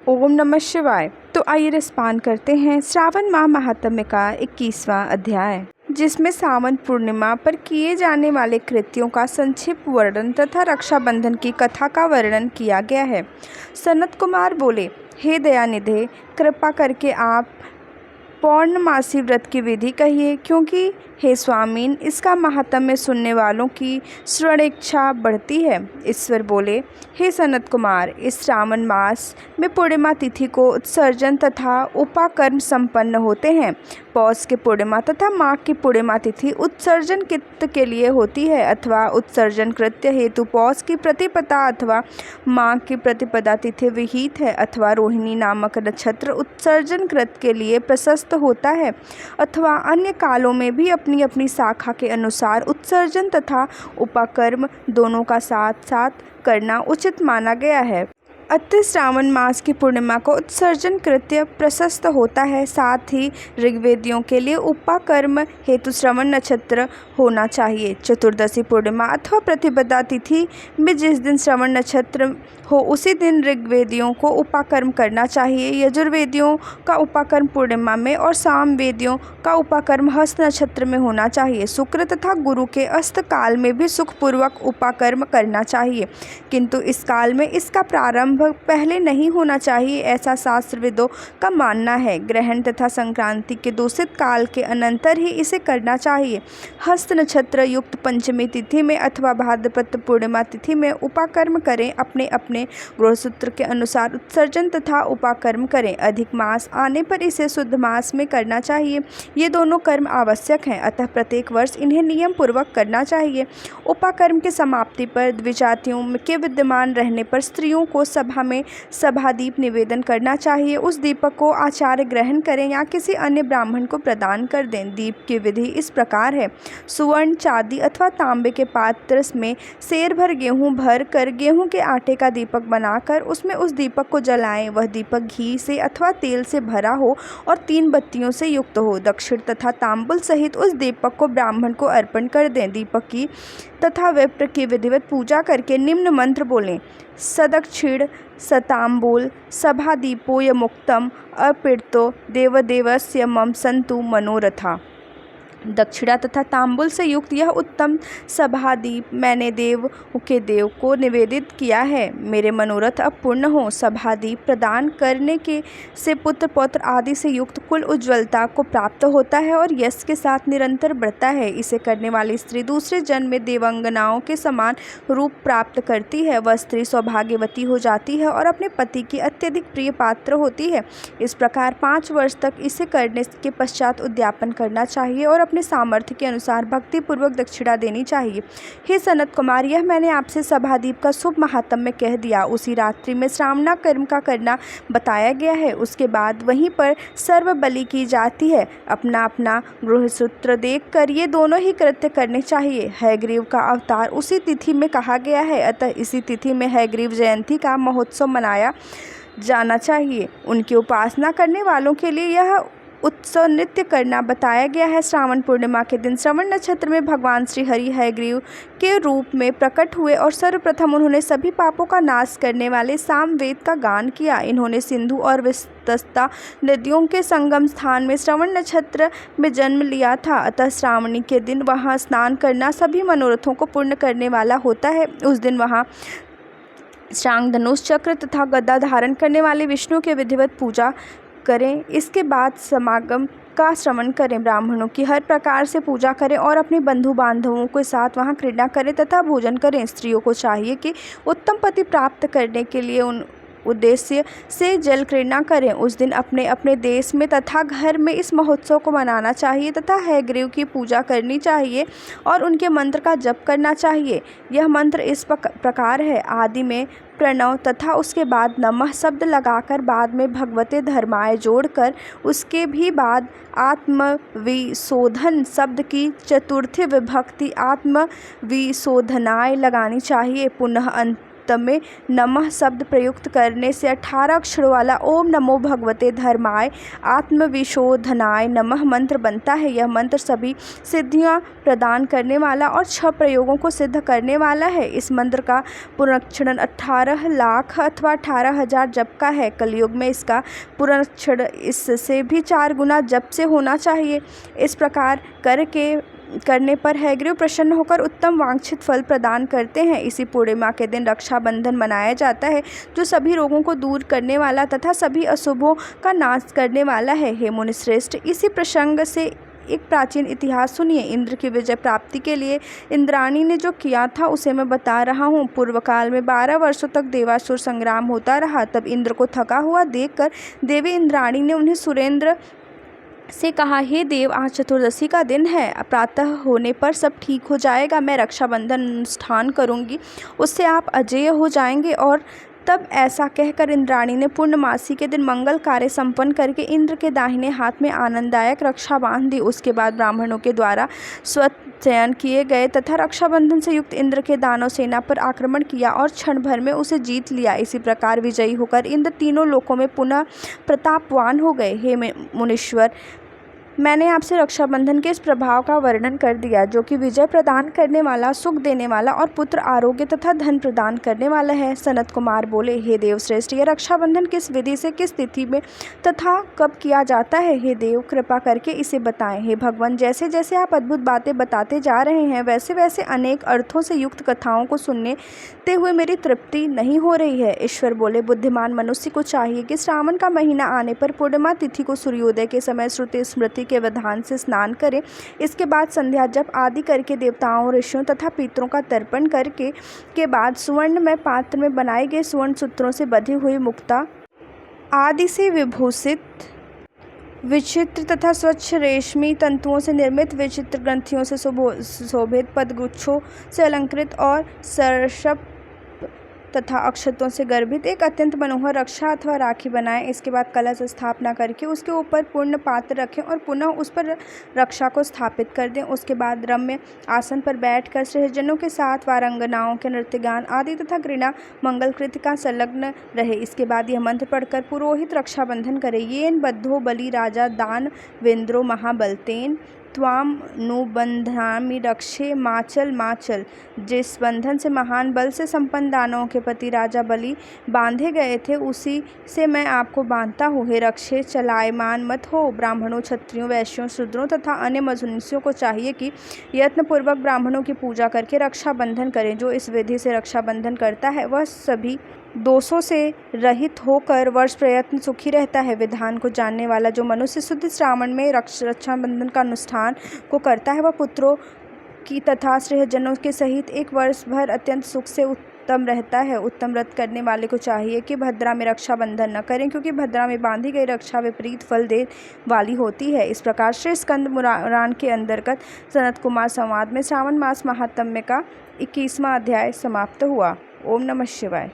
ओम नमः शिवाय। तो आइए रसपान करते हैं श्रावण माह महात्म्य का 21वां अध्याय, जिसमें सावन पूर्णिमा पर किए जाने वाले कृत्यों का संक्षिप्त वर्णन तथा रक्षाबंधन की कथा का वर्णन किया गया है। सनत कुमार बोले, हे दयानिधे, कृपा करके आप पौर्णमासी व्रत की विधि कहिए, क्योंकि हे स्वामीन, इसका महात्म्य सुनने वालों की श्रवण इच्छा बढ़ती है। ईश्वर बोले, हे सनत कुमार, इस श्रावण मास में पूर्णिमा तिथि को उत्सर्जन तथा उपाकर्म संपन्न होते हैं। पौष की पूर्णिमा तथा माघ की पूर्णिमा तिथि उत्सर्जन कृत्य के लिए होती है, अथवा उत्सर्जन कृत्य हेतु पौष की प्रतिपदा अथवा माघ की प्रतिपदा तिथि विहित है, अथवा रोहिणी नामक नक्षत्र उत्सर्जन कृत्य के लिए प्रशस्त होता है, अथवा अन्य कालों में भी अपनी अपनी शाखा के अनुसार उत्सर्जन तथा उपाकर्म दोनों का साथ साथ करना उचित माना गया है। अतः श्रावण मास की पूर्णिमा को उत्सर्जन कृत्य प्रशस्त होता है। साथ ही ऋग्वेदियों के लिए उपाकर्म हेतु श्रवण नक्षत्र होना चाहिए। चतुर्दशी पूर्णिमा अथवा प्रतिपदा तिथि में जिस दिन श्रवण नक्षत्र हो उसी दिन ऋग्वेदियों को उपाकर्म करना चाहिए। यजुर्वेदियों का उपाकर्म पूर्णिमा में और सामवेदियों का उपाकर्म हस्त नक्षत्र में होना चाहिए। शुक्र तथा गुरु के अस्त काल में भी सुखपूर्वक उपाकर्म करना चाहिए, किंतु इस काल में इसका प्रारंभ पहले नहीं होना चाहिए, ऐसा शास्त्रविदों का मानना है। ग्रहण तथा संक्रांति के दूषित काल के अनंतर ही इसे करना चाहिए। हस्त नक्षत्र युक्त पंचमी तिथि में अथवा भाद्रपद पूर्णिमा तिथि में उपाकर्म करें। अपने अपने गृहसूत्र के अनुसार उत्सर्जन तथा उपाकर्म करें। अधिक मास आने पर इसे शुद्ध मास में करना चाहिए। ये दोनों कर्म आवश्यक हैं, अतः प्रत्येक वर्ष इन्हें नियम पूर्वक करना चाहिए। उपाकर्म की समाप्ति पर द्विजातियों के विद्यमान रहने पर स्त्रियों को सभा में सभादीप निवेदन करना चाहिए। उस दीपक को आचार्य ग्रहण करें या किसी अन्य ब्राह्मण को प्रदान कर दें। दीप की विधि इस प्रकार है। सुवर्ण, चांदी अथवा तांबे के पात्र में सेर भर गेहूं भर कर गेहूं के आटे का दीपक बनाकर उसमें उस दीपक को जलाएं। वह दीपक घी से अथवा तेल से भरा हो और 3 बत्तियों से युक्त हो। दक्षिण तथा तांबुल सहित उस दीपक को ब्राह्मण को अर्पण कर दें। दीपक की तथा विप्र की विधिवत पूजा करके निम्न मंत्र बोलें। सदक्षिण सतांबूल सभादीपो यमुक्तम अर्पितो देवदेवस्य मम सन्तु मनोरथा। दक्षिणा तथा तांबुल से युक्त यह उत्तम सभादीप मैंने देव के देव को निवेदित किया है। मेरे मनोरथ अब पूर्ण हो। सभादीप प्रदान करने के से पुत्र पौत्र आदि से युक्त कुल उज्ज्वलता को प्राप्त होता है और यश के साथ निरंतर बढ़ता है। इसे करने वाली स्त्री दूसरे जन्म में देवांगनाओं के समान रूप प्राप्त करती है। वह स्त्री सौभाग्यवती हो जाती है और अपने पति की अत्यधिक प्रिय पात्र होती है। इस प्रकार 5 वर्ष तक इसे करने के पश्चात उद्यापन करना चाहिए और अपने सामर्थ्य के अनुसार भक्ति पूर्वक दक्षिणा देनी चाहिए। हे सनत कुमार, यह मैंने आपसे सभादीप का शुभ महात्म्य कह दिया। उसी रात्रि में श्रावणा कर्म का करना बताया गया है। उसके बाद वहीं पर सर्व बलि की जाती है। अपना अपना गृहसूत्र देख कर ये दोनों ही कृत्य करने चाहिए। हयग्रीव का अवतार उसी तिथि में कहा गया है, अतः इसी तिथि में हयग्रीव जयंती का महोत्सव मनाया जाना चाहिए। उनकी उपासना करने वालों के लिए यह उत्सव नृत्य करना बताया गया है। श्रावण पूर्णिमा के दिन श्रवण नक्षत्र में भगवान श्री हरि हयग्रीव के रूप में प्रकट हुए और सर्वप्रथम उन्होंने सभी पापों का नाश करने वाले सामवेद का गान किया। इन्होंने सिंधु और विस्तस्ता नदियों के संगम स्थान में श्रवण नक्षत्र में जन्म लिया था, अतः श्रावणी के दिन वहाँ स्नान करना सभी मनोरथों को पूर्ण करने वाला होता है। उस दिन वहाँ शांग धनुष चक्र तथा गदा धारण करने वाले विष्णु के विधिवत पूजा करें। इसके बाद समागम का श्रवण करें, ब्राह्मणों की हर प्रकार से पूजा करें और अपने बंधु बांधवों के साथ वहां क्रीड़ा करें तथा भोजन करें। स्त्रियों को चाहिए कि उत्तम पति प्राप्त करने के लिए उन उद्देश्य से जल क्रीड़ा करें। उस दिन अपने अपने देश में तथा घर में इस महोत्सव को मनाना चाहिए तथा हयग्रीव की पूजा करनी चाहिए और उनके मंत्र का जप करना चाहिए। यह मंत्र इस प्रकार है। आदि में प्रणव तथा उसके बाद नमः शब्द लगाकर बाद में भगवते धर्माय जोड़कर उसके भी बाद आत्मविशोधन शब्द की चतुर्थी विभक्ति आत्मविशोधनाय लगानी चाहिए। पुनः उत्तम में नमः शब्द प्रयुक्त करने से 18 अक्षरों वाला ओम नमो भगवते धर्माय आत्मविशोधनाय नमः मंत्र बनता है। यह मंत्र सभी सिद्धियां प्रदान करने वाला और 6 प्रयोगों को सिद्ध करने वाला है। इस मंत्र का पुनरुच्चारण 18 लाख अथवा 18,000 जप का है। कलयुग में इसका पुनरुच्चारण इससे भी 4 गुना जप से होना चाहिए। इस प्रकार करने पर हयग्रीव प्रसन्न होकर उत्तम वांछित फल प्रदान करते हैं। इसी पूर्णिमा के दिन रक्षाबंधन मनाया जाता है, जो सभी रोगों को दूर करने वाला तथा सभी अशुभों का नाश करने वाला है। हे मुनिश्रेष्ठ, इसी प्रसंग से एक प्राचीन इतिहास सुनिए। इंद्र की विजय प्राप्ति के लिए इंद्राणी ने जो किया था उसे मैं बता रहा हूँ। पूर्व काल में 12 वर्षों तक देवासुर संग्राम होता रहा। तब इंद्र को थका हुआ देखकर देवी इंद्राणी ने उन्हें सुरेंद्र से कहा, हे देव, आज चतुर्दशी का दिन है, प्रातः होने पर सब ठीक हो जाएगा। मैं रक्षाबंधन अनुष्ठान करूंगी, उससे आप अजेय हो जाएंगे। और तब ऐसा कहकर इंद्राणी ने पूर्णमासी के दिन मंगल कार्य संपन्न करके इंद्र के दाहिने हाथ में आनंददायक रक्षा बांध दी। उसके बाद ब्राह्मणों के द्वारा स्वचयन किए गए तथा रक्षाबंधन से युक्त इंद्र के दानव सेना पर आक्रमण किया और क्षण भर में उसे जीत लिया। इसी प्रकार विजयी होकर इंद्र तीनों लोकों में पुनः प्रतापवान हो गए। हे मुनीश्वर, मैंने आपसे रक्षाबंधन के इस प्रभाव का वर्णन कर दिया, जो कि विजय प्रदान करने वाला, सुख देने वाला और पुत्र आरोग्य तथा धन प्रदान करने वाला है। सनत कुमार बोले, हे देवश्रेष्ठ, यह रक्षाबंधन किस विधि से, किस तिथि में तथा कब किया जाता है? हे देव, कृपा करके इसे बताएं। हे भगवान, जैसे जैसे आप अद्भुत बातें बताते जा रहे हैं, वैसे वैसे अनेक अर्थों से युक्त कथाओं को सुनते हुए मेरी तृप्ति नहीं हो रही है। ईश्वर बोले, बुद्धिमान मनुष्य को चाहिए कि श्रावण का महीना आने पर पूर्णिमा तिथि को सूर्योदय के समय श्रुति स्मृति के विधान से स्नान करें। इसके बाद संध्या जप आदि करके देवताओं, ऋषियों तथा पितरों का तर्पण करके के बाद सुवर्ण में पात्र में बनाए गए सुवर्ण सूत्रों से बधी हुई मुक्ता आदि से विभूषित विचित्र तथा स्वच्छ रेशमी तंतुओं से निर्मित विचित्र ग्रंथियों से शोभित पदगुच्छों से अलंकृत और सर्षप तथा अक्षतों से गर्भित एक अत्यंत मनोहर रक्षा अथवा राखी बनाएं। इसके बाद कलश स्थापना करके उसके ऊपर पूर्ण पात्र रखें और पुनः उस पर रक्षा को स्थापित कर दें। उसके बाद रम्य आसन पर बैठकर सहजनों के साथ वारंगनाओं के नृत्य गान आदि तथा क्रीड़ा मंगलकृत्य का संलग्न रहे। इसके बाद यह मंत्र पढ़कर पुरोहित रक्षाबंधन करे। येन बद्धो बलि राजा दान वेंद्रो महाबलतेन त्वाम नुबंधामि रक्षे माचल माचल। जिस बंधन से महान बल से संपन्न दानवों के पति राजा बलि बांधे गए थे, उसी से मैं आपको बांधता हूँ। हे रक्षे, चलायमान मत हो। ब्राह्मणों, क्षत्रियों, वैश्यों, शूद्रों तथा अन्य मनुष्यों को चाहिए कि यत्नपूर्वक ब्राह्मणों की पूजा करके रक्षाबंधन करें। जो इस विधि से रक्षाबंधन करता है वह सभी दोषों से रहित होकर वर्ष प्रयत्न सुखी रहता है। विधान को जानने वाला जो मनुष्य शुद्ध श्रावण में रक्षाबंधन का अनुष्ठान को करता है, वह पुत्रों की तथा स्नेहजनों के सहित एक वर्ष भर अत्यंत सुख से उत्तम रहता है। उत्तम व्रत करने वाले को चाहिए कि भद्रा में रक्षाबंधन न करें, क्योंकि भद्रा में बांधी गई रक्षा विपरीत फल दे वाली होती है। इस प्रकार श्री स्कंद पुराण के अंतर्गत सनत कुमार संवाद में श्रावण मास महात्म्य का 21वां अध्याय समाप्त हुआ। ओम नमः शिवाय।